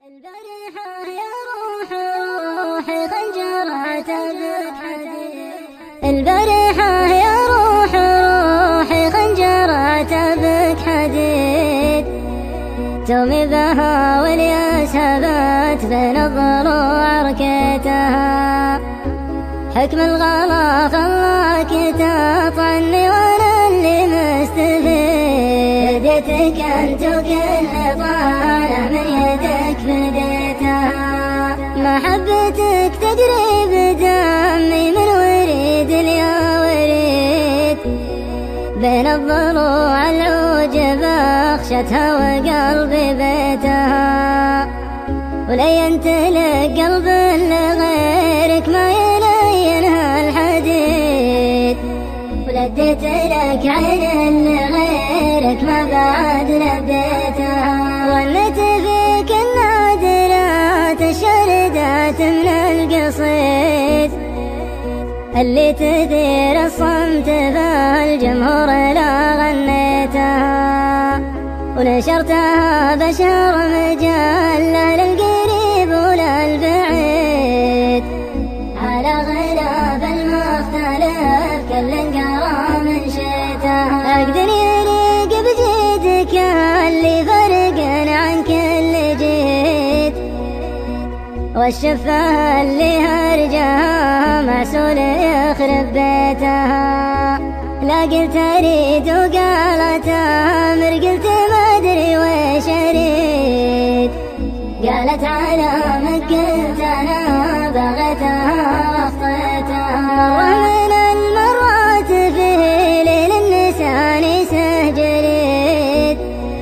البارحة يا روحي خنجرة بك حديد. البارحة يا روحي خنجرة بك حديد. تومي بها والياس هبت بين الضلوع ركيتها. حكم الغلا خلاك تطعني وانا اللي مستفيد. يديتك انت وكل طالع من يدك فديتها. محبتك تجري بدمي من وريد اليا وريد. بين الضلوع العوجب اخشتها وقلبي بيتها. ولينت لك قلب لغيرك ما يلينها الحديد. ولديت لك عين لغيرك ما بعد لبيتها. ظنيت فيك النادرات الشردات من القصيد اللي تثير الصمت فالجمهور لا غنيتها. ونشرتها بشر مجلة للقريب وللبعيد. على غلاف المختلف كل قرا من شيتها. أقدر يليق بجيدك اللي فرقنا عن كل جيد. والشفة اللي هرجها معسول يخرب بيتها. لا قلت اريد وقالت امر قلت ما ادري ويش اريد. قالت على من قلت انا بغيتها واخطيتها. مرة من المرات في ليل النسان سهجريد.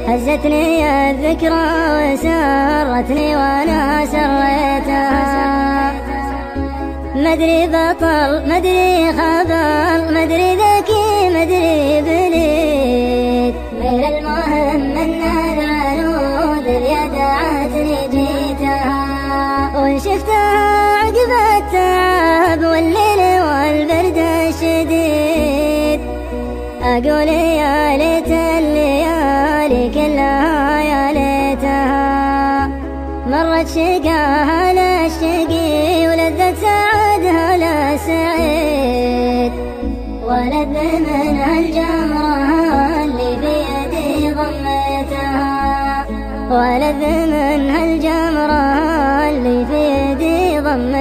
هزتني الذكرى وسرتني وانا سريتها. مدري بطل مدري خبر مدري ذكي مدري بليد. غير المهم ان العنود اليد عاتني جيتها. وان شفتها عقب التعب والليل والبرد الشديد. اقول يا ليت الليالي كلها يا ليتها. مرت شقاها للشقي ولذت سعادها للسعيد. ولذ منها الجمرة اللي في يدي ضميتها. ولذ منها الجمرة اللي في يدي ضميتها.